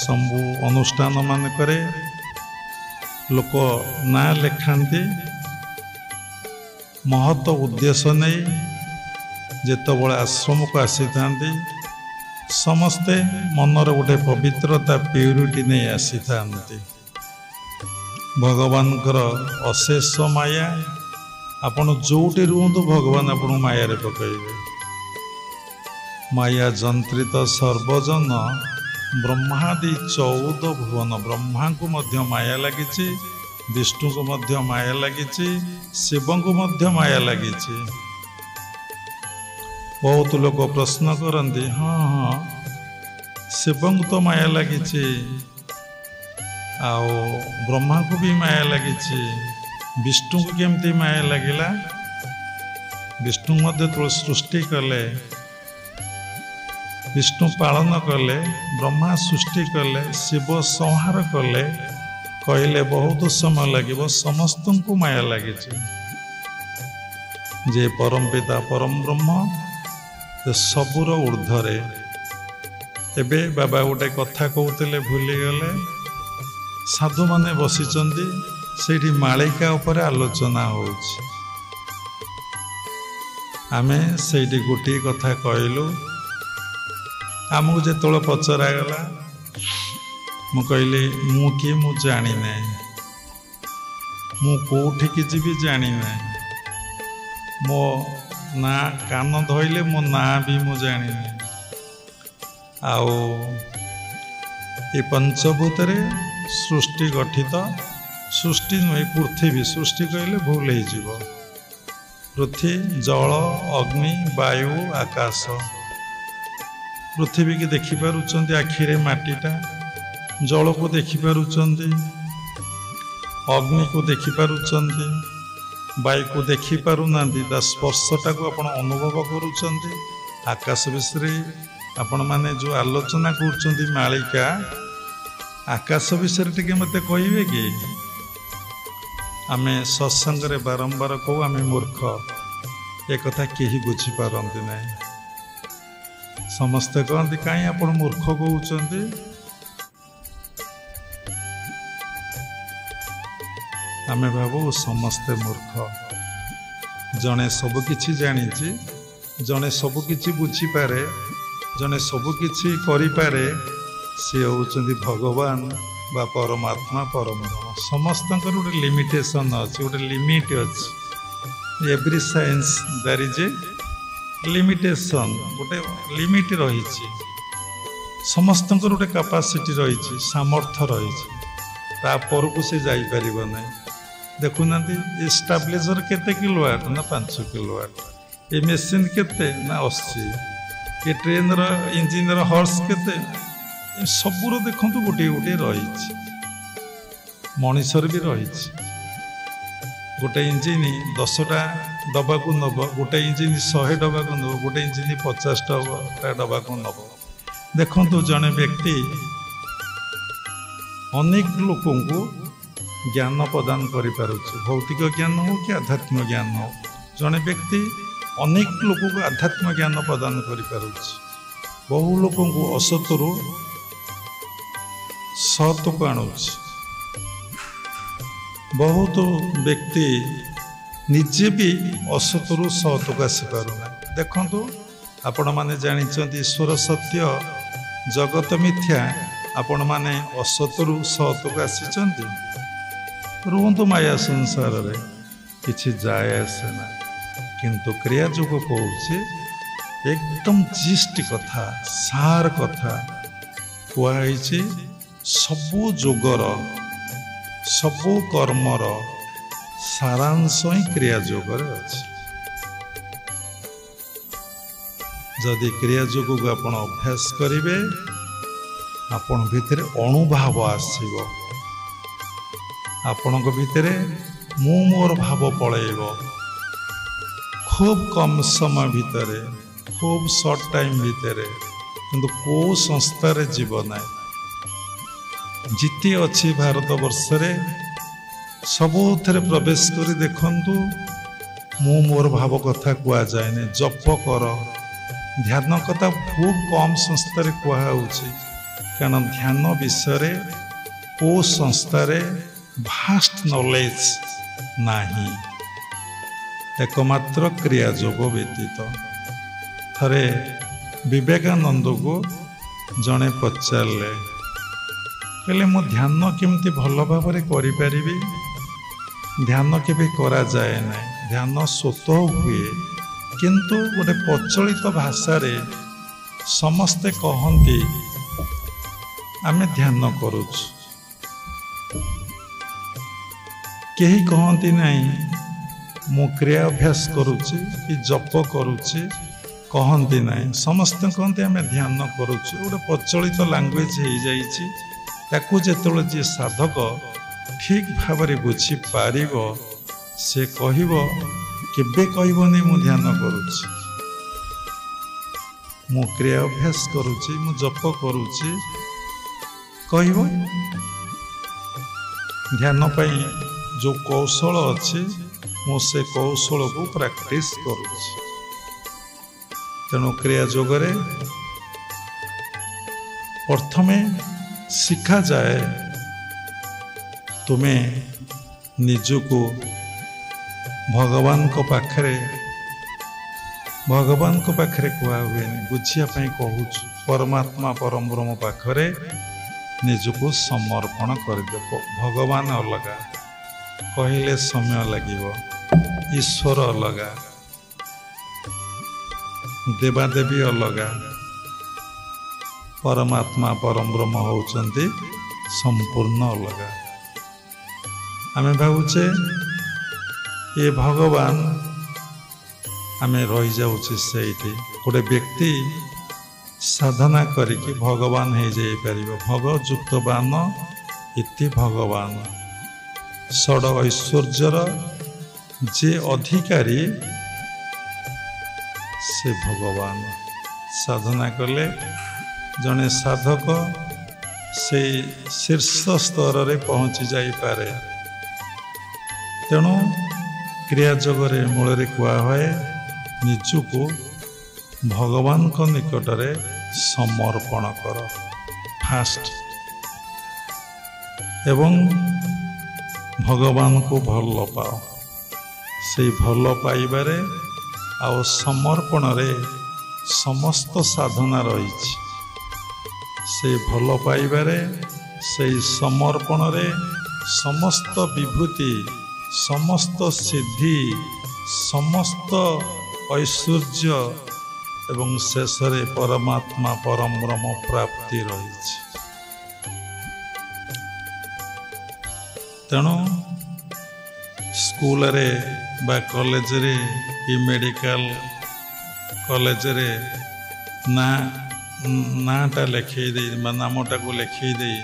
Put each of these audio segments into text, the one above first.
ସବୁ ଅନୁଷ୍ଠାନ ମାନଙ୍କରେ ଲୋକ ନାଁ ଲେଖାନ୍ତି महत्व उद्देश्य नहीं जेतबले आश्रम को आसी था समस्ते मनर गोटे पवित्रता प्यूरिटी नहीं आसी था भगवान अशेष माया आपण जोटी रुहतु भगवान आपण माया रे पकइबे माया जंत्रित सर्वजन ब्रह्मादि 14 भुवन ब्रह्मा को मध्य माया लगी विष्णु को मध्य माया लगी शिव को मध्य माया लगी बहुत लोग प्रश्न करती हाँ हाँ शिव को तो माया लगी आओ ब्रह्मा को भी माया लगी विष्णु को केमती माया लगिला विष्णु मध्य तो सृष्टि कले विष्णु पालन कले ब्रह्मा सृष्टि कले शिव संहार कले कहले बहुत समय लगे समस्त को माया लगी जे परम पिता परम ब्रह्म सबुर ऊर्ध्वरे एबे बाबा गोटे कथा कहते भूली गले साधु माने बसिचंदी सेठी मालिका उपर आलोचना होछि आमे सेठी गोटे कथा कहलु आमको जेतोले पचरा गला मु कहली मु किए मु जानी ना मु कोठिकी जीवी जानी ना मो ना कान धोइले मो ना भी मु जानी ना आओ ये पंचभूत सृष्टि गठित सृष्टि नुहे पृथ्वी सृष्टि कहले भूल हो पृथ्वी जल अग्नि वायु आकाश पृथ्वी की देखिपुंट आखिरे माटीटा जल को देखिपुंट अग्नि को देखिपुंट वायु को देखिपारुना स्पर्शटा को आप अनुभव करुँच आकाश विषय आपण मैंने जो आलोचना कर मालिका आकाश विषय टी मत कहे कि आमे सत्संग रे बारंबार कहू आमे मूर्ख एक कथा कहीं बुझीपारती ना समस्ते कहते कहीं आप मूर्ख कहते आमे भावु समस्ते मूर्ख जड़े सबकि जानी जड़े सबकि बुझीपारे जड़े सबकि करें सी होती भगवान बा परमात्मा परम समस्त गोटे लिमिटेशन अच्छे गोटे लिमिट अच्छी every science there is a limitation गोटे लिमिट रही समस्त गोटे कैपेसिटी रही सामर्थ्य रही तापर को से जापर ना देखुना स्टाब्लिशर केते किलोवाट ना 5 किलोवाट ये मेसीन केते ना 80 ये ट्रेन इंजिन हॉर्स केते सबूर देखु गोटे गोटे रही मनीषर भी रही गोटे इंजिन 10टा डबा को नब गोटे इंजिन 100 डबा को नब गोटे इंजिन 50टा डबा को नब देखु जड़े व्यक्ति अनेक लोक ज्ञान प्रदान कर भौतिक ज्ञान हो कि आध्यात्मिक ज्ञान हो जड़े व्यक्ति अनेक लोक को आध्यात्मिक ज्ञान प्रदान कर बहु लोक असतु सत को आणु बहुत व्यक्ति निजे भी असतु सत को आसीपारूना देखु आपण मैंने जानी ईश्वर सत्य जगत मिथ्या आपण मैंने असतु सत को आसी रुहतु माया संसार रे किछि जाए आसे ना किंतु क्रिया जोग कहूँ एकदम जिष्ट कथा सार कथा कहुई सबु जोगर सबु कर्मर सारांश ही क्रिया जोगर अच्छी जदि क्रिया जोग को आपण अभ्यास करेंगे आपण भितर अणुभाव आसब आपण भितर मु मोर भाव पलैब खूब कम समय भितर खूब सर्ट टाइम भितर किंतु को संस्थार जीव ना जिते अच्छी भारत वर्षरे सबुथे प्रवेश कर देखु मु मोर भाव कथा कह जाए जप कर ध्यान कथा खूब कम संस्थार कहुच्छी କାରଣ ଧ୍ୟାନ ବିଷୟରେ ଓ ସଂସ୍ଥାରେ ଭାଷ୍ଟ ନଲେଜ ନାହିଁ, ଏକମାତ୍ର କ୍ରିୟା ଯୋଗ ବ୍ୟତୀତ। ଥରେ ବିବେକାନନ୍ଦକୁ ଜଣେ ପଚାରିଲେ, କହିଲେ ମୁଁ ଧ୍ୟାନ କେମିତି ଭଲ ଭାବରେ କରିପାରିବି? ଧ୍ୟାନ କେବେ କରାଯାଏ ନାହିଁ, ଧ୍ୟାନ ସ୍ୱତଃ ହୁଏ, କିନ୍ତୁ ଗୋଟେ ପ୍ରଚଳିତ ଭାଷାରେ ସମସ୍ତେ କହନ୍ତି ଆମେ ଧ୍ୟାନ କରୁଛୁ, କେହି କହନ୍ତି ନାହିଁ ମୁଁ କ୍ରିୟା ଅଭ୍ୟାସ କରୁଛି କି ଜପ କରୁଛି, କହନ୍ତି ନାହିଁ, ସମସ୍ତେ କହନ୍ତି ଆମେ ଧ୍ୟାନ କରୁଛୁ। ଗୋଟେ ପ୍ରଚଳିତ ଲାଙ୍ଗୁଏଜ ହେଇଯାଇଛି। ତାକୁ ଯେତେବେଳେ ଯିଏ ସାଧକ ଠିକ୍ ଭାବରେ ବୁଝିପାରିବ, ସେ କହିବ, କେବେ କହିବନି ମୁଁ ଧ୍ୟାନ କରୁଛି, ମୁଁ କ୍ରିୟା ଅଭ୍ୟାସ କରୁଛି, ମୁଁ ଜପ କରୁଛି, କହିବ। ଧ୍ୟାନ ପାଇଁ ଯେଉଁ କୌଶଳ ଅଛି, ମୁଁ ସେ କୌଶଳକୁ ପ୍ରାକ୍ଟିସ କରୁଛି। ତେଣୁ କ୍ରିୟା ଯୋଗରେ ପ୍ରଥମେ ଶିଖାଯାଏ ତୁମେ ନିଜକୁ ଭଗବାନଙ୍କ ପାଖରେ କୁହା ହୁଏନି, ବୁଝିବା ପାଇଁ କହୁଛୁ, ପରମାତ୍ମା ପରବ୍ରହ୍ମ ପାଖରେ ନିଜକୁ ସମର୍ପଣ କରିଦେବ। ଭଗବାନ ଅଲଗା, କହିଲେ ସମୟ ଲାଗିବ, ଈଶ୍ୱର ଅଲଗା, ଦେବାଦେବୀ ଅଲଗା, ପରମାତ୍ମା ପରବ୍ରହ୍ମ ହେଉଛନ୍ତି ସମ୍ପୂର୍ଣ୍ଣ ଅଲଗା। ଆମେ ଭାବୁଛେ ଏ ଭଗବାନ, ଆମେ ରହିଯାଉଛେ ସେଇଠି। ଗୋଟେ ବ୍ୟକ୍ତି ସାଧନା କରିକି ଭଗବାନ ହେଇଯାଇପାରିବ। ଭଗଯୁକ୍ତବାନ ଇତି ଭଗବାନ, ଷଡ଼ ଐଶ୍ୱର୍ଯ୍ୟର ଯେ ଅଧିକାରୀ ସେ ଭଗବାନ। ସାଧନା କଲେ ଜଣେ ସାଧକ ସେଇ ଶୀର୍ଷ ସ୍ତରରେ ପହଞ୍ଚି ଯାଇପାରେ। ତେଣୁ କ୍ରିୟା ଯୋଗରେ ମୂଳରେ କୁହାହୁଏ ନିଜକୁ ଭଗବାନଙ୍କ ନିକଟରେ ସମର୍ପଣ କର ଫାଷ୍ଟ, ଏବଂ ଭଗବାନଙ୍କୁ ଭଲ ପାଅ। ସେଇ ଭଲ ପାଇବାରେ ଆଉ ସମର୍ପଣରେ ସମସ୍ତ ସାଧନା ରହିଛି। ସେଇ ଭଲ ପାଇବାରେ, ସେଇ ସମର୍ପଣରେ ସମସ୍ତ ବିଭୂତି, ସମସ୍ତ ସିଦ୍ଧି, ସମସ୍ତ ଐଶ୍ୱର୍ଯ୍ୟ ଏବଂ ଶେଷରେ ପରମାତ୍ମା ପରବ୍ରହ୍ମ ପ୍ରାପ୍ତି ରହିଛି। ତେଣୁ ସ୍କୁଲରେ ବା କଲେଜରେ କି ମେଡ଼ିକାଲ କଲେଜରେ ନାଁଟା ଲେଖେଇ ଦେଇ ବା ନାମଟାକୁ ଲେଖେଇ ଦେଇ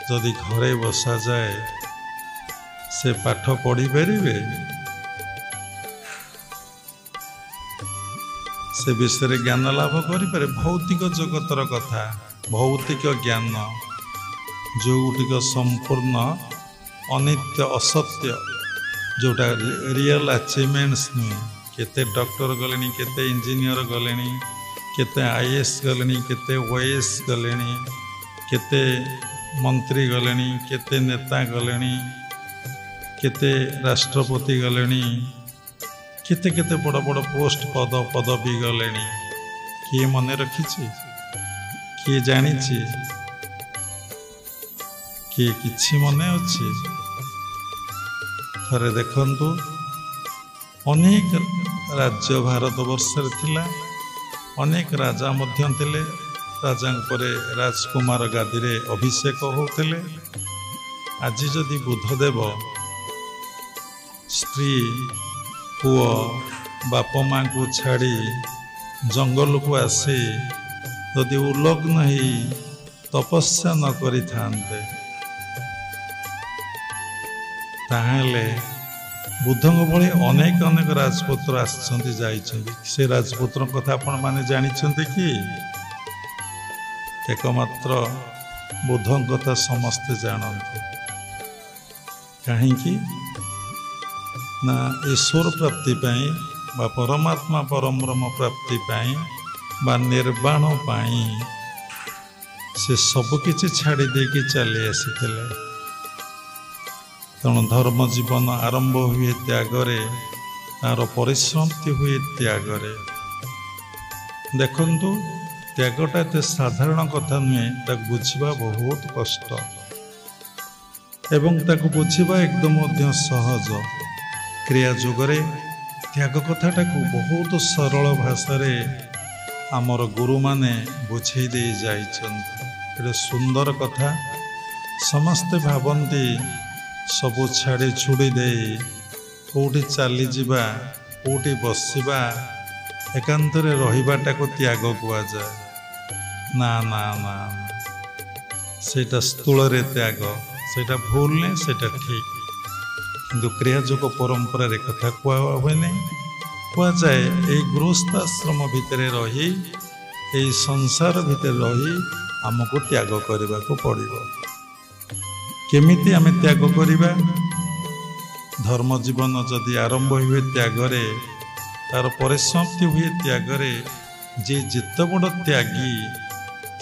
ଯଦି ଘରେ ବସାଯାଏ, ସେ ପାଠ ପଢ଼ିପାରିବେ? ସେ ବିଷୟରେ ଜ୍ଞାନ ଲାଭ କରିପାରେ? ଭୌତିକ ଜଗତର କଥା, ଭୌତିକ ଜ୍ଞାନ ଯେଉଁଗୁଡ଼ିକ ସମ୍ପୂର୍ଣ୍ଣ ଅନିତ୍ୟ ଅସତ୍ୟ, ଯେଉଁଟା ରିଅଲ୍ ଆଚିଭମେଣ୍ଟସ୍ ନୁହେଁ। କେତେ ଡକ୍ଟର ଗଲେଣି, କେତେ ଇଞ୍ଜିନିୟର ଗଲେଣି, କେତେ IAS ଗଲେଣି, କେତେ OAS ଗଲେଣି, କେତେ ମନ୍ତ୍ରୀ ଗଲେଣି, କେତେ ନେତା ଗଲେଣି, କେତେ ରାଷ୍ଟ୍ରପତି ଗଲେଣି, କେତେ କେତେ ବଡ଼ ବଡ଼ ପୋଷ୍ଟ ପଦବୀ ଗଲେଣି। କିଏ ମନେ ରଖିଛି? କିଏ ଜାଣିଛି? କିଏ କିଛି ମନେ ଅଛି? ଥରେ ଦେଖନ୍ତୁ, ଅନେକ ରାଜ୍ୟ ଭାରତବର୍ଷରେ ଥିଲା, ଅନେକ ରାଜା ମଧ୍ୟ ଥିଲେ। ରାଜାଙ୍କ ପରେ ରାଜକୁମାର ଗାଦିରେ ଅଭିଷେକ ହେଉଥିଲେ। ଆଜି ଯଦି ବୁଦ୍ଧଦେବ ସ୍ତ୍ରୀ, ପୁଅ, ବାପ ମାଙ୍କୁ ଛାଡ଼ି ଜଙ୍ଗଲକୁ ଆସି ଯଦି ଉଲଗ୍ନ ହେଇ ତପସ୍ୟା ନ କରିଥାନ୍ତେ, ତାହେଲେ ବୁଦ୍ଧଙ୍କ ଭଳି ଅନେକ ଅନେକ ରାଜପୁତ୍ର ଆସିଛନ୍ତି, ଯାଇଛନ୍ତି। ସେ ରାଜପୁତ୍ରଙ୍କ କଥା ଆପଣମାନେ ଜାଣିଛନ୍ତି କି? ଏକମାତ୍ର ବୁଦ୍ଧଙ୍କ କଥା ସମସ୍ତେ ଜାଣନ୍ତି। କାହିଁକି ନା ଈଶ୍ୱର ପ୍ରାପ୍ତି ପାଇଁ ବା ପରମାତ୍ମା ପରବ୍ରହ୍ମ ପ୍ରାପ୍ତି ପାଇଁ ବା ନିର୍ବାଣ ପାଇଁ से सबकिछि छाड़ी देकी चली आसीथिले। तेणु धर्म जीवन आरंभ हुए त्यागरे, तार परिसमाप्ति हुए त्यागरे। देखंतु त्यागटा एते साधारण कथा नुहे, ताकु बुझिबा बहुत कष्ट एवं ताकु बुझिबा एकदम मध्य सहज। क्रिया जोगरे त्याग कथाटा को बहुत सरल भाषा रे आमर गुरु माने बुझे दे जाइछन्ति। सुंदर कथा। समस्ते भावन्ति सबु छाड़ी छुड़ी दे कोठी चली जिबा, कोठी बसिबा, एकांतरे रहिबाटा को त्याग कुआ जाए। ना ना ना, सेटा स्थूल रे त्याग, सेटा भूल नहीं, सेटा ठीक। किंतु क्रियायोग परंपरा रे कथा कुआ हुए नहीं। कुआ जाए ए गृहस्थाश्रम भितर रही, ए संसार भितर रही आमको त्याग करने को पड़िबो। केमिति आमे त्याग करिबा? धर्म जीवन जदि आरंभ हुए त्यागरे, तार परिसमाप्ति हुए त्यागरे, जे जिते बड़ त्यागी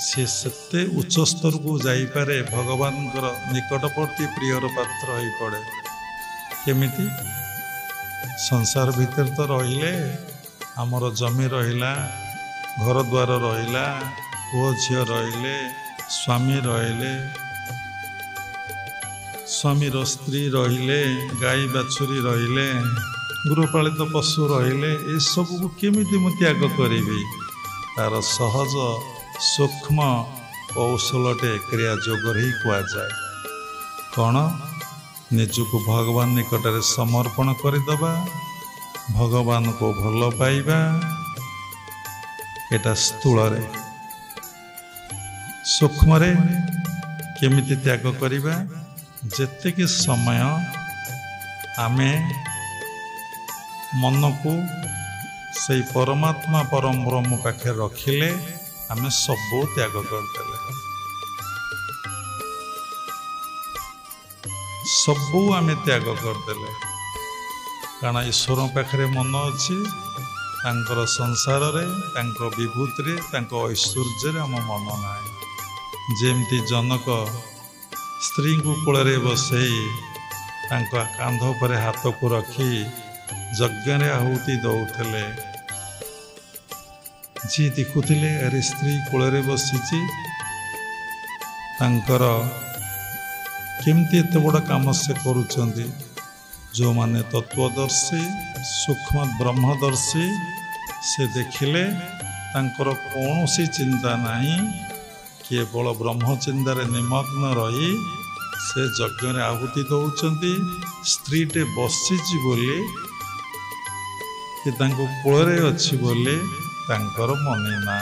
से सेते उच्च स्तर को जाइपारे, भगवान निकटवर्ती प्रियर पात्र हो पड़े। केमिति? संसार भीतर तो रहिले आमर जमी रहिला, घर द्वार रहिला, पुओ झियो रहिले, स्वामी रहिले, स्वामीर स्त्री रहिले, गाई बाछुरी रहिले, गृहपालित पशु रहिले, ए सब को केमिति मु त्याग करिबी? तार सहज सूक्ष्म कौशलटे क्रिया जोगर ही कुआ जाए। कौन? निजको भगवान निकटरे समर्पण करदबा, भगवान को भल पाइबा। एटा स्थूल रे। सूक्ष्म रे केमिति त्याग करिबा? जेतेकी समय आमे मन को सही परमात्मा परम ब्रह्म पाखे रखिले, आमे सबो त्याग करदेले। सबू आमे त्याग करदेले, कारण ईश्वर पाखे मन अच्छी, तांकर संसार रे, तांको विभूति रे, तांको ऐश्वर्य रे आम मन ना। जेमती जनक स्त्री को कोल रे बसई, तांको कांध पर हाथ को रखी यज्ञ रे आहुति दौले। जी देखुले अरे स्त्री कोल रे बसीची, तांकर केमती एत बड़ काम से करुचंदी। जो माने तत्वदर्शी सूक्ष्म ब्रह्मदर्शी से देखिले तांकर कौनसी चिंता नहीं, केवल ब्रह्म चिंतार निमग्न रही से यज्ञ रे आहुति दौचंदी। स्त्रीटे बसीची बोली कि तांको कोल रे अच्छी बोली तांकर मने ना।